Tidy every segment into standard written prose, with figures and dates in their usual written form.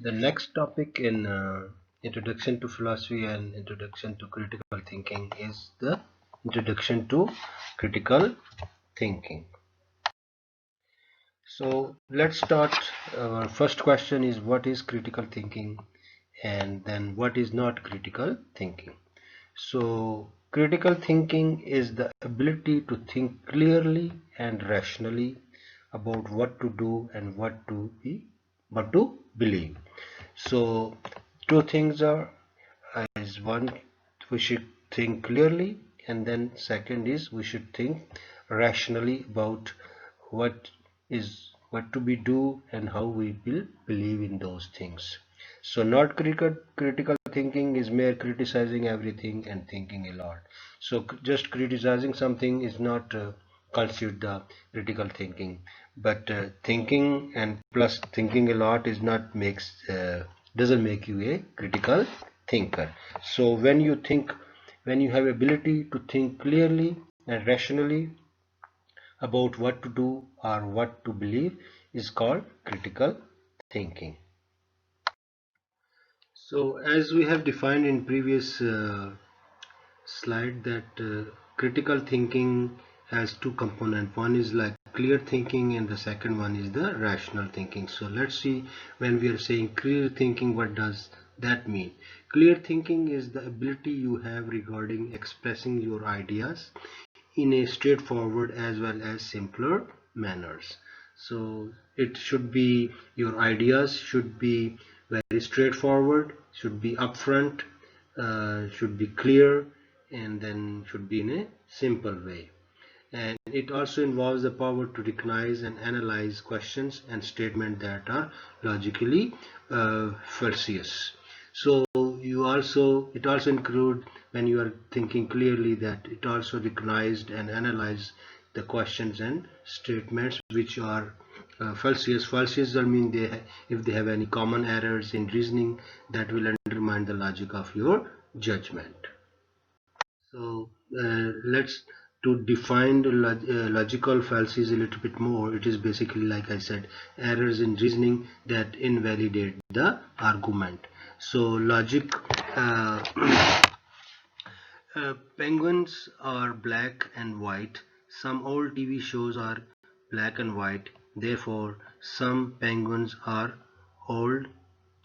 The next topic in Introduction to Philosophy and Introduction to Critical Thinking is the Introduction to Critical Thinking. So let's start. Our first question is, what is critical thinking, and then what is not critical thinking? So critical thinking is the ability to think clearly and rationally about what to do and what to believe. So two things is one, we should think clearly, and then second is we should think rationally about what to be do and how we will believe in those things. So not critical thinking is mere criticizing everything and thinking a lot. So just criticizing something is not constitute the critical thinking, but thinking and plus thinking a lot is not makes doesn't make you a critical thinker. So when you have ability to think clearly and rationally about what to do or what to believe is called critical thinking. So as we have defined in previous slide that critical thinking has two components. One is like clear thinking and the second one is the rational thinking. So let's see, when we are saying clear thinking, what does that mean? Clear thinking is the ability you have regarding expressing your ideas in a straightforward as well as simpler manners. So it should be, your ideas should be very straightforward, should be upfront, should be clear, and then should be in a simple way. And it also involves the power to recognize and analyze questions and statements that are logically fallacious. So it also include, when you are thinking clearly, that it also recognized and analyzed the questions and statements which are fallacious. Fallacious will mean if they have any common errors in reasoning that will undermine the logic of your judgment. So let's to define the logical fallacies a little bit more. It is basically, like I said, errors in reasoning that invalidate the argument. So logic, uh, penguins are black and white. Some old TV shows are black and white. Therefore, some penguins are old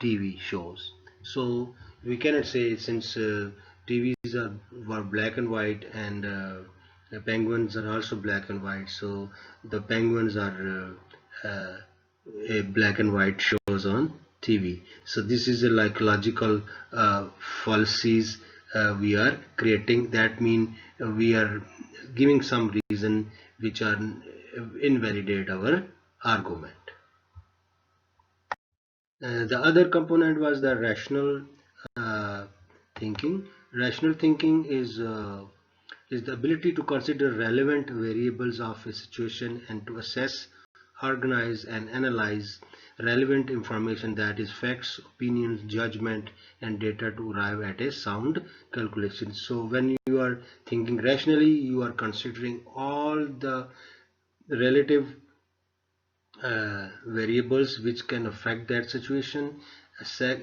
TV shows. So we cannot say, since TVs were black and white and the penguins are also black and white. So the penguins are a black and white shows on TV. So this is a like logical fallacies we are creating. That mean we are giving some reason which are invalidate our argument. The other component was the rational uh, thinking. Rational thinking is the ability to consider relevant variables of a situation and to assess, organize, and analyze relevant information, that is facts, opinions, judgment, and data, to arrive at a sound calculation. So when you are thinking rationally, you are considering all the relative variables which can affect that situation, assess,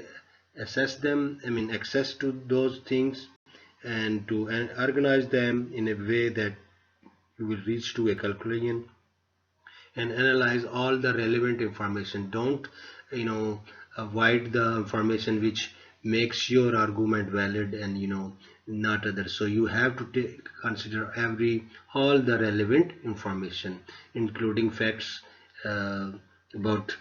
assess them, access to those things, and to organize them in a way that you will reach to a conclusion, and analyze all the relevant information. Don't avoid the information which makes your argument valid and not others. So you have to consider all the relevant information, including facts about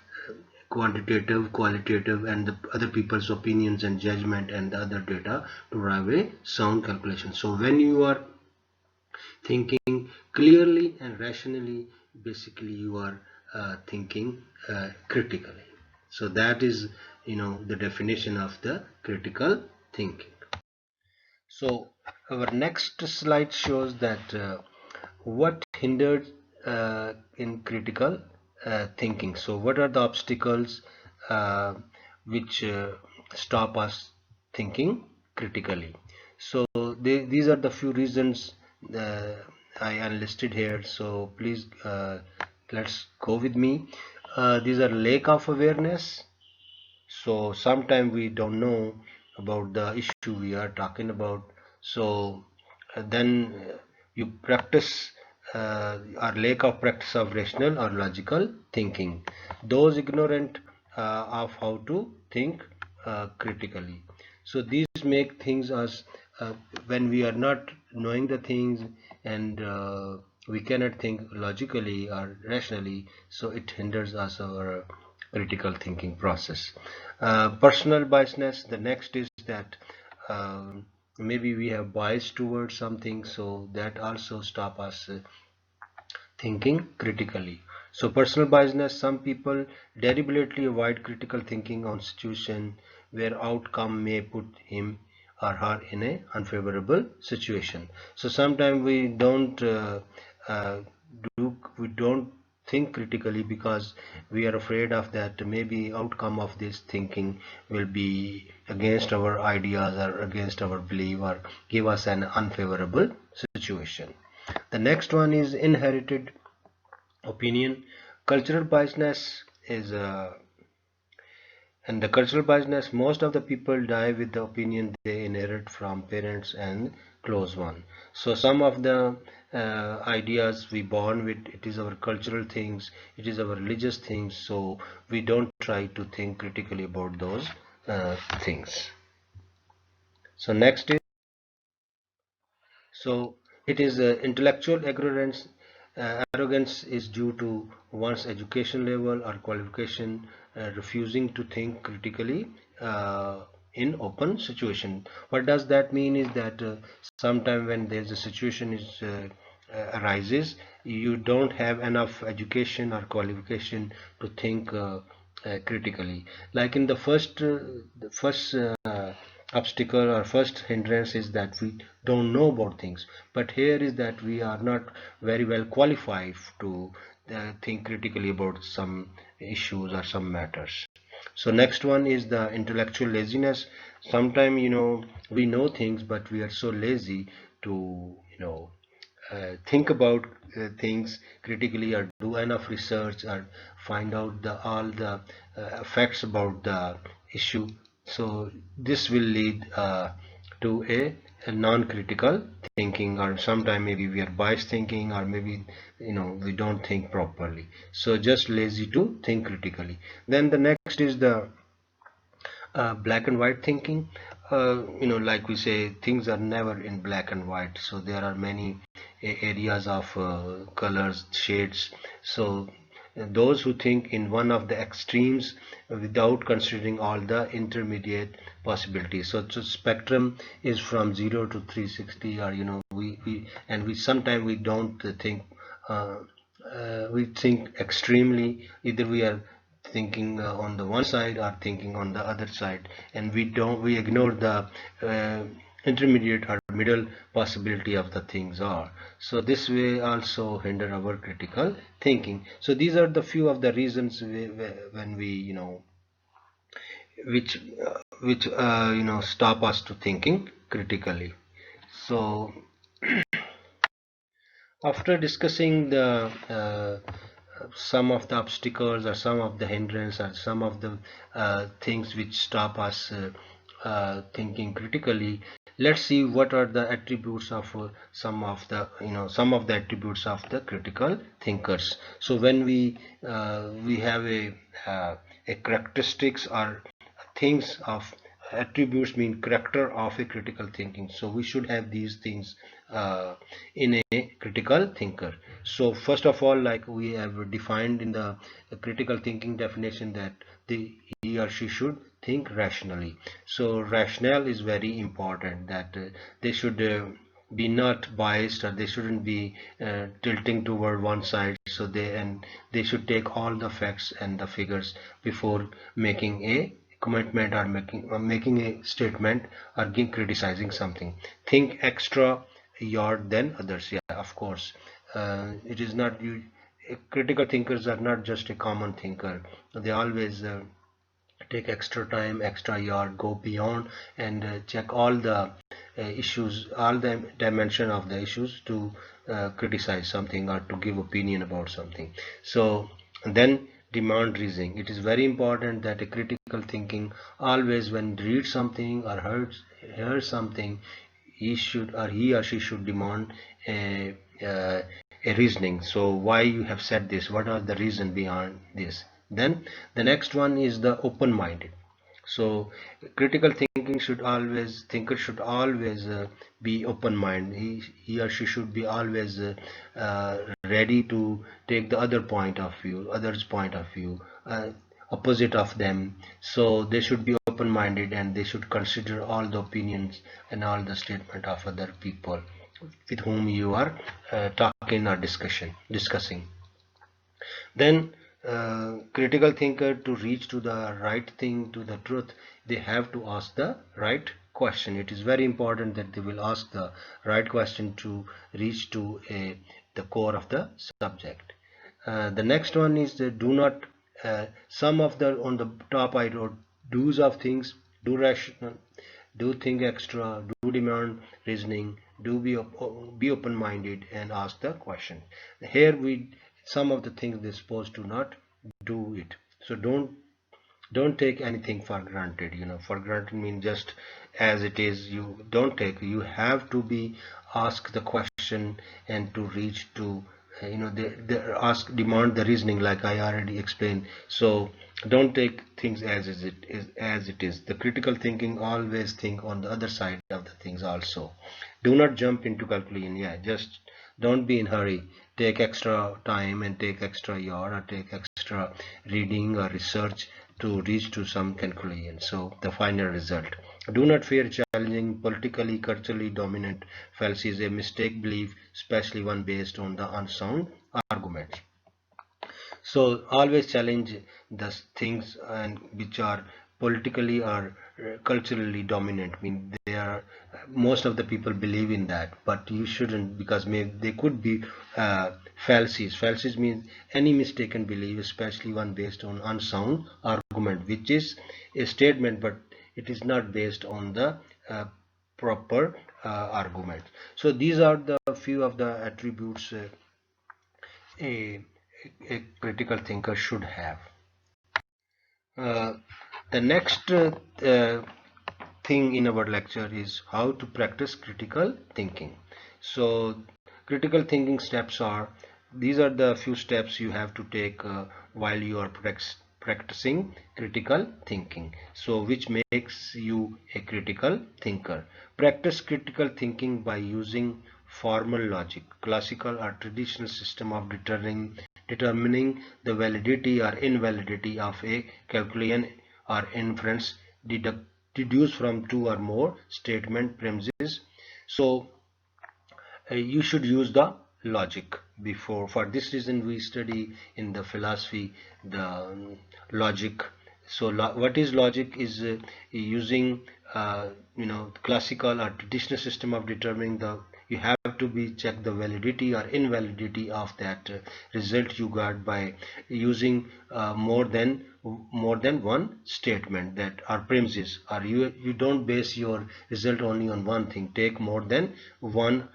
quantitative, qualitative, and the other people's opinions and judgment and the other data, to arrive a sound calculation. So when you are thinking clearly and rationally, basically you are thinking critically. So that is the definition of the critical thinking. So our next slide shows that what hindered in critical thinking. So what are the obstacles which stop us thinking critically? So these are the few reasons uh, I unlisted here. So please let's go with me. These are lack of awareness, So sometimes we don't know about the issue we are talking about. So then you practice or lack of practice of rational or logical thinking. Those ignorant of how to think critically. So these make things us when we are not knowing the things, and we cannot think logically or rationally, so it hinders us our critical thinking process. Personal biasness, the next is that maybe we have bias towards something, so that also stop us thinking critically. So personal biasness, some people deliberately avoid critical thinking on situation where outcome may put him or her in a unfavorable situation. So sometimes uh, we don't think critically because we are afraid of that maybe outcome of this thinking will be against our ideas or against our belief or give us an unfavorable situation. The next one is inherited opinion. Cultural biasness is and the cultural biasness, most of the people die with the opinion they inherit from parents and close one. So some of the ideas we born with, it is our cultural things, it is our religious things, so we don't try to think critically about those things. So next is, so it is intellectual ignorance. Arrogance is due to one's education level or qualification, refusing to think critically in open situation. What does that mean is that sometime when there's a situation is arises, you don't have enough education or qualification to think critically. Like in the first obstacle or first hindrance is that we don't know about things, but here is that we are not very well qualified to think critically about some issues or some matters. So next one is the intellectual laziness. Sometimes we know things, but we are so lazy to think about things critically or do enough research or find out all the facts about the issue. So this will lead to a non-critical thinking, or sometime maybe we are biased thinking, or maybe we don't think properly, so just lazy to think critically. Then the next is the black and white thinking. Like we say, things are never in black and white, so there are many areas of colors, shades. So those who think in one of the extremes without considering all the intermediate possibilities. So spectrum is from 0 to 360, or we sometimes we don't think uh, we think extremely, either we are thinking on the one side or thinking on the other side, and we ignore the intermediate or middle possibility of the things are. So this way also hinder our critical thinking. So these are the few of the reasons when we which stop us to thinking critically. So after discussing the some of the obstacles or some of the hindrance or some of the things which stop us thinking critically, let's see what are the attributes of some of the attributes of the critical thinkers. So when we have a characteristics or things of attributes, mean character of a critical thinking, so we should have these things in a critical thinker. So first of all, like we have defined in the critical thinking definition, that he or she should think rationally. So rationale is very important, that they should be not biased, or they shouldn't be tilting toward one side, so they should take all the facts and the figures before making a commitment or making a statement or criticizing something. Think extra yard than others. Yeah, of course. It is not you. Critical thinkers are not just a common thinker. They always take extra time, extra yard, go beyond, and check all the issues, all the dimension of the issues to criticize something or to give opinion about something. So then demand reasoning. It is very important that a critical thinking always, when read something or hears something, he or she should demand a, uh, a reasoning. So why you have said this? What are the reason behind this? Then the next one is the open-minded. So critical thinking thinker should always be open minded. He or she should be always ready to take the others point of view, opposite of them. So they should be open minded, and they should consider all the opinions and all the statement of other people with whom you are talking or discussing. Then critical thinker, to reach to the right thing, to the truth, they have to ask the right question. It is very important that they will ask the right question to reach to the core of the subject. The next one is the do not, some of the on the top I wrote do's of things: do rational, do think extra, do demand reasoning, be open-minded, and ask the question. Here we, some of the things they're supposed to not do it. So don't take anything for granted. For granted means just as it is. You don't take. You have to be ask the question and to reach to they ask, demand the reasoning, like I already explained. So don't take things as it is. The critical thinking always think on the other side of the things also. Do not jump into conclusion. Yeah, just don't be in hurry. Take extra time and take extra year or take extra reading or research to reach to some conclusion. So the final result. Do not fear challenging politically, culturally dominant fallacies, a mistake belief, especially one based on the unsound arguments. So always challenge the things and which are politically or culturally dominant. I mean, they are, most of the people believe in that, but you shouldn't, because they could be fallacies. Fallacies means any mistaken belief, especially one based on unsound argument, which is a statement, but it is not based on the proper argument. So these are the few of the attributes a, a critical thinker should have. Uh, the next thing in our lecture is how to practice critical thinking. So critical thinking steps are, these are the few steps you have to take while you are practicing critical thinking, so which makes you a critical thinker. Practice critical thinking by using formal logic, classical or traditional system of determining the validity or invalidity of a calculation or inference deduced from two or more statement premises. So you should use the logic before. For this reason we study in the philosophy the logic. So what is logic is using classical or traditional system of determining the, you have to be check the validity or invalidity of that result you got by using more than one statement that are premises, or you don't base your result only on one thing. Take more than one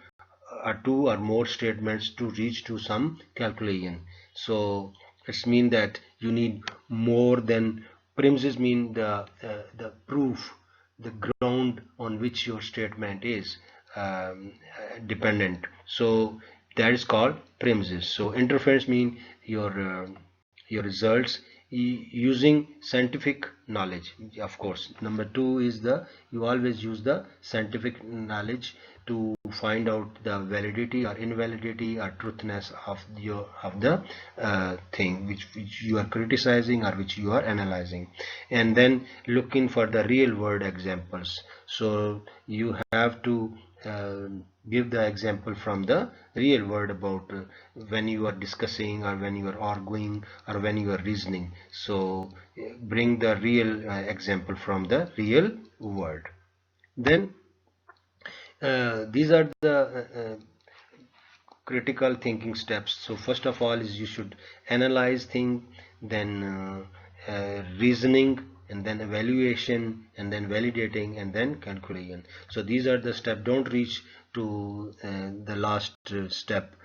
or two or more statements to reach to some calculation. So it's mean that you need more than premises, mean the proof, the ground on which your statement is dependent. So that is called premises. So interference mean your results using scientific knowledge. Of course, number two is the, you always use the scientific knowledge to find out the validity or invalidity or truthness of the thing which you are criticizing or which you are analyzing. And then looking for the real world examples. So you have to give the example from the real world about when you are discussing or when you are arguing or when you are reasoning. So bring the real example from the real world. Then these are the critical thinking steps. So first of all is you should analyze thing, then reasoning, and then evaluation, and then validating, and then conclusion. So these are the steps. Don't reach to the last step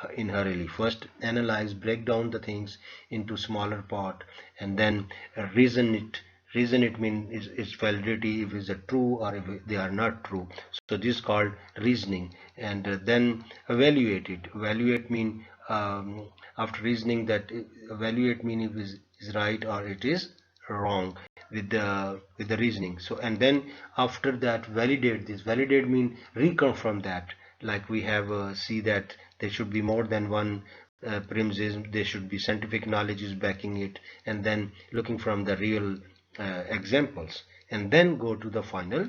hurriedly. First analyze, break down the things into smaller part, and then reason it. Reason it means its validity, if it's a true or if they are not true. So this is called reasoning. And then evaluate it. Evaluate mean after reasoning that, evaluate mean if it is right or it is wrong with the reasoning. So and then after that validate this. Validate mean reconfirm that, like we have see that there should be more than one premises, there should be scientific knowledge is backing it, and then looking from the real examples, and then go to the final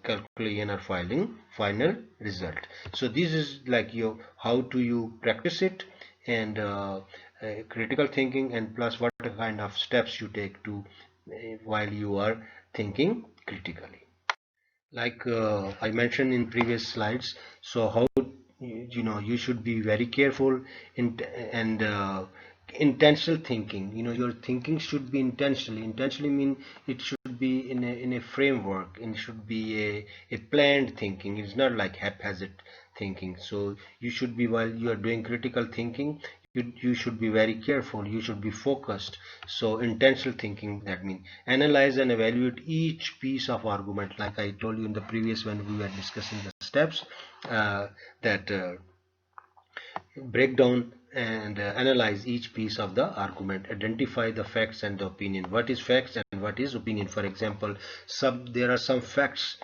calculation or final result. So this is like your how do you practice it, and critical thinking, and plus what kind of steps you take to while you are thinking critically, like I mentioned in previous slides. So how you should be very careful in and intentional thinking. Your thinking should be intentionally mean it should be in a framework, it should be a planned thinking. It's not like haphazard thinking. So you should be, while you are doing critical thinking, you should be very careful, you should be focused. So intentional thinking, that means analyze and evaluate each piece of argument, like I told you in the previous when we were discussing the steps, that break down and analyze each piece of the argument, identify the facts and the opinion. What is facts and what is opinion? For example, there are some facts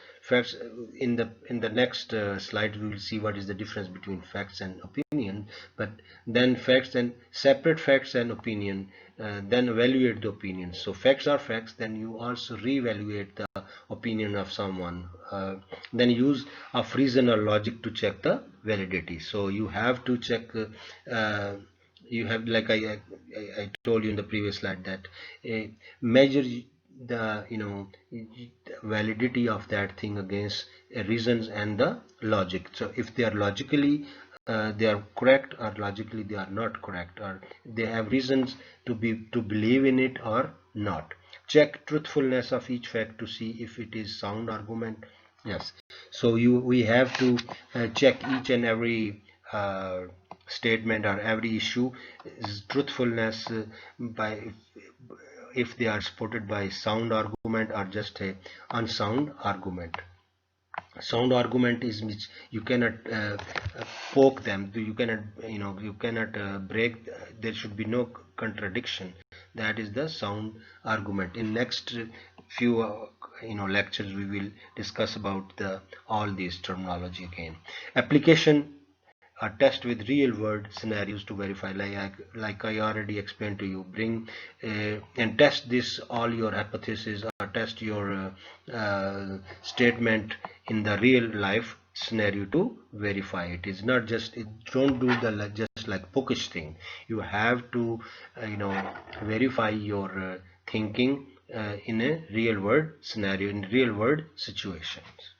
in the next slide we will see what is the difference between facts and opinion. But then facts and separate facts and opinion, then evaluate the opinion. So facts are facts, then you also re-evaluate the opinion of someone, then use of reason or logic to check the validity. So you have to check, you have, like I told you in the previous slide, that measure the validity of that thing against reasons and the logic. So if they are logically they are correct, or logically they are not correct, or they have reasons to believe in it or not. Check truthfulness of each fact to see if it is sound argument. Yes, so we have to check each and every statement or every issue is truthfulness, by if they are supported by sound argument or just a unsound argument. Sound argument is which you cannot poke them, you cannot break, there should be no contradiction. That is the sound argument. In next few lectures we will discuss about all these terminology again. Application, a test with real world scenarios to verify, like I already explained to you. Bring and test this, all your hypothesis, or test your statement in the real life scenario to verify it. Is not just don't do the just like bookish thing. You have to verify your thinking in a real world scenario, in real world situations.